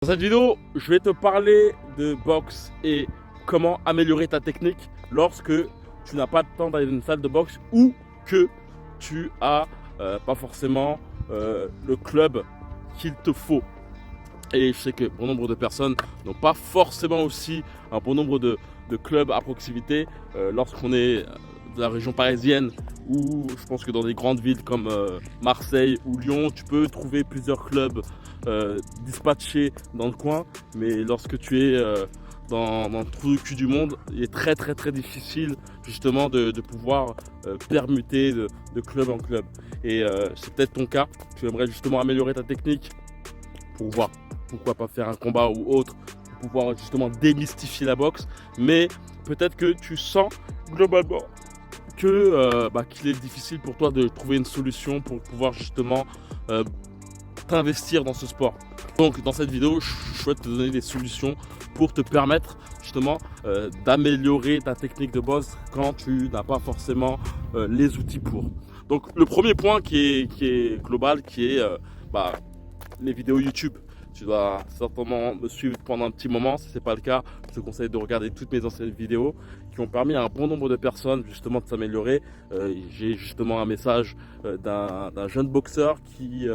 cette vidéo, je vais te parler de boxe et comment améliorer ta technique lorsque tu n'as pas le temps d'aller dans une salle de boxe ou que tu as pas forcément le club qu'il te faut. Et je sais que bon nombre de personnes n'ont pas forcément aussi un bon nombre de clubs à proximité lorsqu'on est de la région parisienne, ou je pense que dans des grandes villes comme Marseille ou Lyon, tu peux trouver plusieurs clubs dispatchés dans le coin, mais lorsque tu es dans le trou du cul du monde, il est très difficile justement de pouvoir permuter de club en club. Et c'est peut-être ton cas, tu aimerais justement améliorer ta technique pour voir pourquoi pas faire un combat ou autre, pour pouvoir justement démystifier la boxe, mais peut-être que tu sens globalement que qu'il est difficile pour toi de trouver une solution pour pouvoir justement t'investir dans ce sport. Donc dans cette vidéo, je souhaite te donner des solutions pour te permettre justement d'améliorer ta technique de boxe quand tu n'as pas forcément les outils pour. Donc le premier point qui est global, qui est les vidéos YouTube. Tu dois certainement me suivre pendant un petit moment. Si ce n'est pas le cas, je te conseille de regarder toutes mes anciennes vidéos qui ont permis à un bon nombre de personnes justement de s'améliorer. J'ai justement un message d'un jeune boxeur qui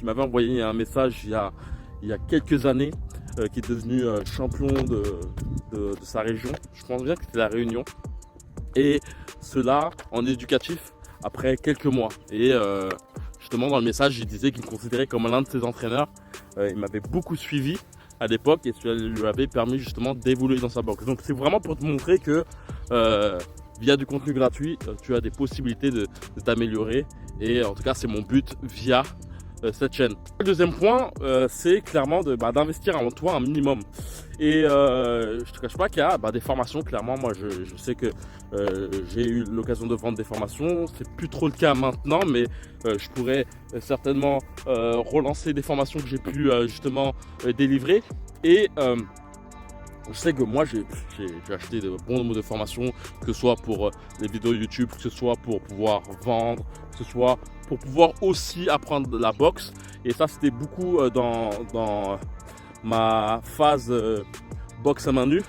m'avait envoyé un message il y a quelques années, qui est devenu champion de sa région. Je pense bien que c'était la Réunion. Et cela en éducatif après quelques mois. Et justement, dans le message, il disait qu'il me considérait comme l'un de ses entraîneurs. Il m'avait beaucoup suivi à l'époque et cela lui avait permis justement d'évoluer dans sa boxe. Donc c'est vraiment pour te montrer que via du contenu gratuit, tu as des possibilités de t'améliorer. Et en tout cas, c'est mon but via cette chaîne. Le deuxième point, c'est clairement d'investir en toi un minimum. Et je te cache pas qu'il y a des formations. Clairement, moi je sais que j'ai eu l'occasion de vendre des formations. C'est plus trop le cas maintenant, mais je pourrais certainement relancer des formations que j'ai pu justement délivrer. Et je sais que moi j'ai acheté de bons nombre de formations, que ce soit pour les vidéos YouTube, que ce soit pour pouvoir vendre, que ce soit pour pouvoir aussi apprendre la boxe. Et ça, c'était beaucoup dans ma phase boxe à main nue.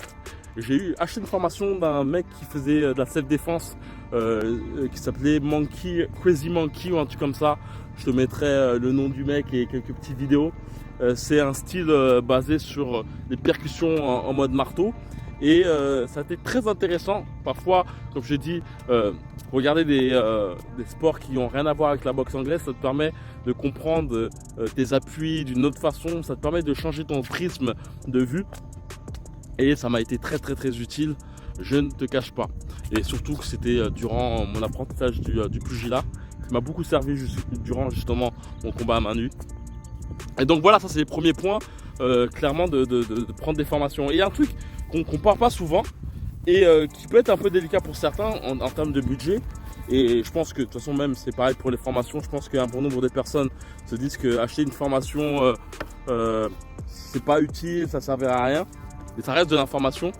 J'ai acheté une formation d'un mec qui faisait de la self-défense qui s'appelait Crazy Monkey ou un truc comme ça. Je te mettrai le nom du mec et quelques petites vidéos. C'est un style basé sur les percussions en mode marteau. Et ça a été très intéressant. Parfois, comme je dis, regarder des sports qui n'ont rien à voir avec la boxe anglaise, ça te permet de comprendre tes appuis d'une autre façon. Ça te permet de changer ton prisme de vue. Et ça m'a été très utile, je ne te cache pas. Et surtout que c'était durant mon apprentissage du pugilat, qui m'a beaucoup servi durant justement mon combat à main nue. Et donc voilà, ça c'est les premiers points, clairement de prendre des formations. Et il y a un truc qu'on ne parle pas souvent et qui peut être un peu délicat pour certains en termes de budget. Et je pense que de toute façon même c'est pareil pour les formations. Je pense qu'un bon nombre de personnes se disent qu'acheter une formation c'est pas utile, ça ne servira à rien. Mais ça reste de l'information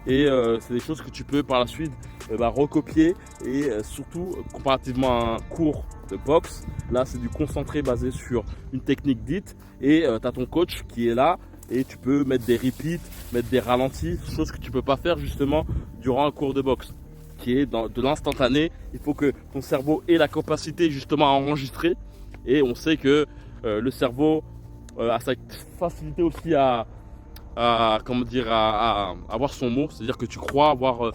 et c'est des choses que tu peux par la suite recopier. Et surtout comparativement à un cours de boxe, là c'est du concentré basé sur une technique dite et tu as ton coach qui est là et tu peux mettre des repeats, mettre des ralentis, chose que tu peux pas faire justement durant un cours de boxe qui est de l'instantané. Il faut que ton cerveau ait la capacité justement à enregistrer, et on sait que le cerveau a cette facilité aussi à avoir son mot, c'est-à-dire que tu crois avoir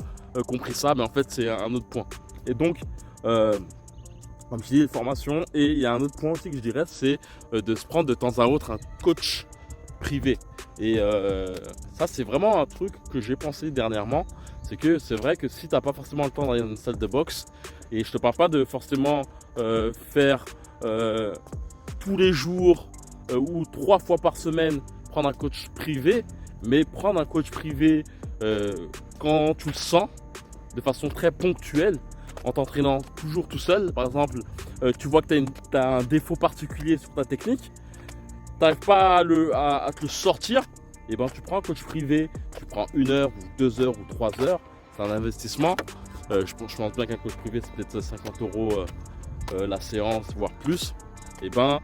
compris ça, mais en fait c'est un autre point. Et donc comme je dis, formation. Et il y a un autre point aussi que je dirais, c'est de se prendre de temps à autre un coach privé. Et ça c'est vraiment un truc que j'ai pensé dernièrement. C'est que c'est vrai que si tu n'as pas forcément le temps d'aller dans une salle de boxe, et je te parle pas de forcément faire tous les jours ou 3 fois par semaine prendre un coach privé, mais prendre un coach privé quand tu le sens, de façon très ponctuelle, en t'entraînant toujours tout seul. Par exemple, tu vois que tu as un défaut particulier sur ta technique, tu n'arrives pas à te le sortir, et ben tu prends un coach privé, tu prends 1 heure ou 2 heures ou 3 heures, c'est un investissement. Je pense bien qu'un coach privé c'est peut-être 50 € la séance, voire plus. Et ben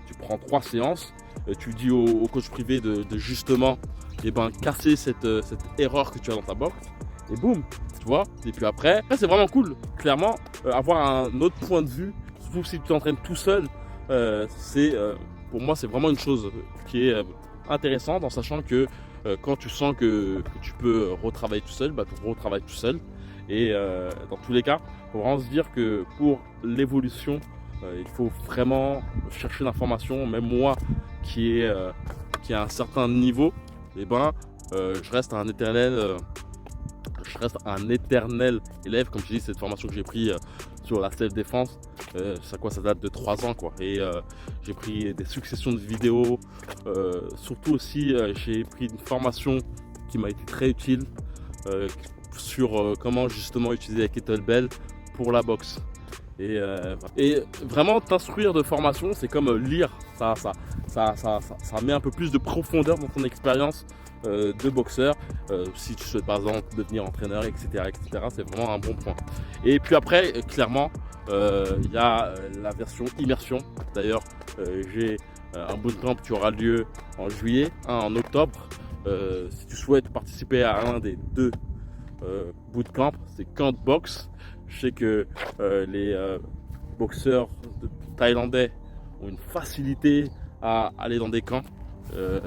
tu prends 3 séances, tu dis au coach privé de justement casser cette erreur que tu as dans ta box. Et boum, tu vois. Et puis après c'est vraiment cool. Clairement, avoir un autre point de vue, surtout si tu t'entraînes tout seul, pour moi, c'est vraiment une chose qui est intéressante, en sachant que quand tu sens que tu peux retravailler tout seul, tu retravailles tout seul. Et dans tous les cas, il faut vraiment se dire que pour l'évolution, il faut vraiment chercher l'information. Même moi qui est à un certain niveau, je reste un éternel élève. Comme je dis, cette formation que j'ai pris sur la self-défense, ça date de 3 ans quoi. Et j'ai pris des successions de vidéos. Surtout aussi, j'ai pris une formation qui m'a été très utile sur comment justement utiliser la kettlebell pour la boxe. Et vraiment t'instruire de formation, c'est comme lire. Ça met un peu plus de profondeur dans ton expérience de boxeur. Si tu souhaites par exemple devenir entraîneur, etc., c'est vraiment un bon point. Et puis après, clairement, il y a la version immersion. D'ailleurs, j'ai un bootcamp qui aura lieu en juillet, en octobre. Si tu souhaites participer à un des 2 bootcamp, c'est Camp Box. Je sais que les boxeurs thaïlandais ont une facilité à aller dans des camps. Je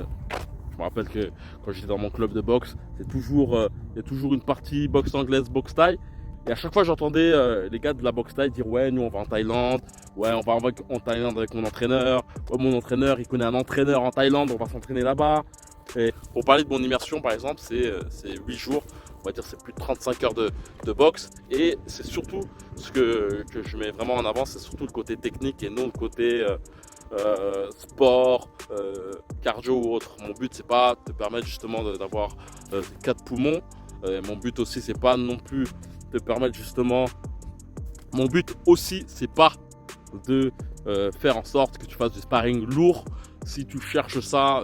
me rappelle que quand j'étais dans mon club de boxe, il y a toujours une partie boxe anglaise, boxe thaï. Et à chaque fois, j'entendais les gars de la boxe thaï dire ouais, nous on va en Thaïlande, ouais, on va en Thaïlande avec mon entraîneur, ouais, mon entraîneur il connaît un entraîneur en Thaïlande, on va s'entraîner là-bas. Et pour parler de mon immersion, par exemple, c'est 8 jours, on va dire c'est plus de 35 heures de boxe. Et c'est surtout ce que je mets vraiment en avant, c'est surtout le côté technique et non le côté sport, cardio ou autre. Mon but c'est pas de te permettre justement d'avoir 4 poumons. Mon but aussi c'est pas non plus de permettre justement. Mon but aussi c'est pas de faire en sorte que tu fasses du sparring lourd. Si tu cherches ça,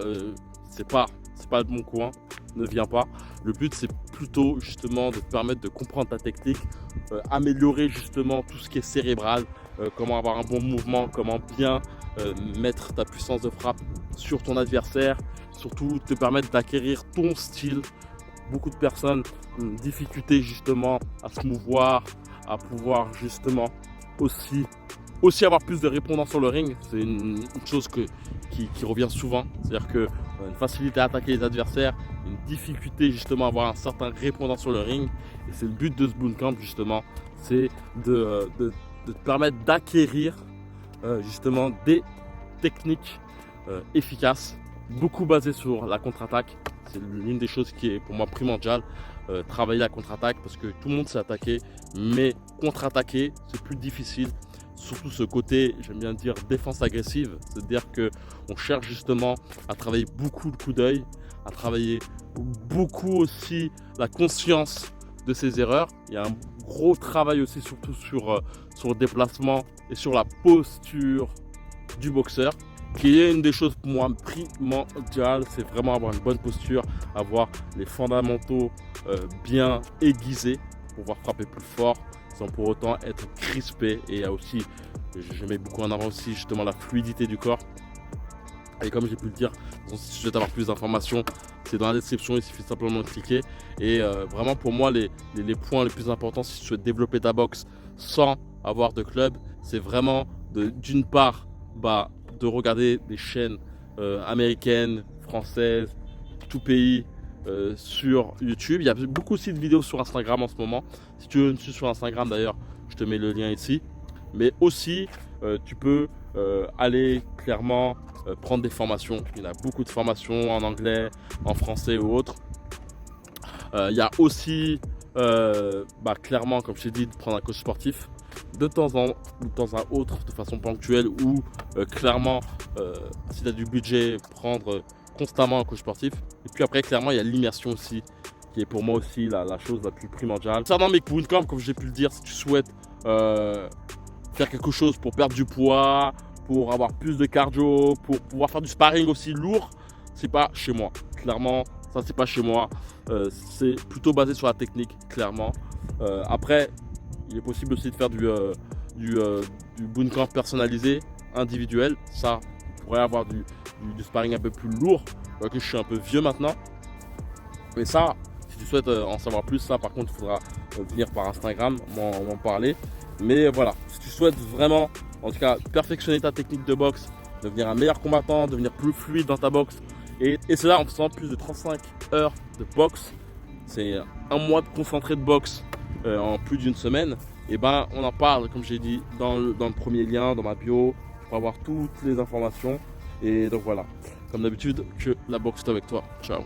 c'est pas le bon coin, ne viens pas. Le but c'est plutôt justement de te permettre de comprendre ta technique, améliorer justement tout ce qui est cérébral, comment avoir un bon mouvement, comment bien mettre ta puissance de frappe sur ton adversaire, surtout te permettre d'acquérir ton style. Beaucoup de personnes ont une difficulté justement à se mouvoir, à pouvoir justement aussi avoir plus de répondants sur le ring. C'est une chose qui revient souvent, c'est-à-dire que une facilité à attaquer les adversaires, une difficulté justement à avoir un certain répondant sur le ring. Et c'est le but de ce bootcamp justement, c'est de te permettre d'acquérir justement des techniques efficaces, beaucoup basées sur la contre-attaque. C'est l'une des choses qui est pour moi primordiale, travailler la contre-attaque, parce que tout le monde sait attaquer, mais contre-attaquer c'est plus difficile. Surtout ce côté, j'aime bien dire, défense agressive, c'est-à-dire qu'on cherche justement à travailler beaucoup le coup d'œil, à travailler beaucoup aussi la conscience de ses erreurs. Il y a un gros travail aussi surtout sur le déplacement et sur la posture du boxeur, qui est une des choses pour moi primordiales. C'est vraiment avoir une bonne posture, avoir les fondamentaux bien aiguisés pour pouvoir frapper plus fort sans pour autant être crispé. Et il y a aussi, je mets beaucoup en avant aussi justement la fluidité du corps. Et comme j'ai pu le dire, si tu souhaites avoir plus d'informations, c'est dans la description, il suffit simplement de cliquer. Et vraiment pour moi, les points les plus importants si tu souhaites développer ta boxe sans avoir de club, c'est vraiment d'une part de regarder des chaînes américaines, françaises, tout pays sur YouTube. Il y a beaucoup aussi de vidéos sur Instagram en ce moment. Si tu veux me suivre sur Instagram d'ailleurs, je te mets le lien ici. Mais aussi, tu peux aller clairement prendre des formations. Il y a beaucoup de formations en anglais, en français ou autre. Il y a aussi, clairement, comme je t'ai dit, de prendre un coach sportif de temps à autre, de façon ponctuelle, ou clairement, si tu as du budget, prendre constamment un coach sportif. Et puis après, clairement, il y a l'immersion aussi, qui est pour moi aussi la chose la plus primordiale. Concernant mes bootcamps, comme j'ai pu le dire, si tu souhaites faire quelque chose pour perdre du poids, pour avoir plus de cardio, pour pouvoir faire du sparring aussi lourd, c'est pas chez moi. Clairement, ça c'est pas chez moi. C'est plutôt basé sur la technique, clairement. Après, il est possible aussi de faire du bootcamp personnalisé, individuel. Ça pourrait avoir du sparring un peu plus lourd, que je suis un peu vieux maintenant. Mais ça, si tu souhaites en savoir plus, ça par contre, il faudra venir par Instagram, m'en parler. Mais voilà, si tu souhaites vraiment, en tout cas, perfectionner ta technique de boxe, devenir un meilleur combattant, devenir plus fluide dans ta boxe, et cela en faisant plus de 35 heures de boxe, c'est un mois de concentré de boxe en plus d'une semaine, et ben on en parle, comme j'ai dit, dans le premier lien, dans ma bio, pour avoir toutes les informations. Et donc voilà, comme d'habitude, que la boxe est avec toi. Ciao.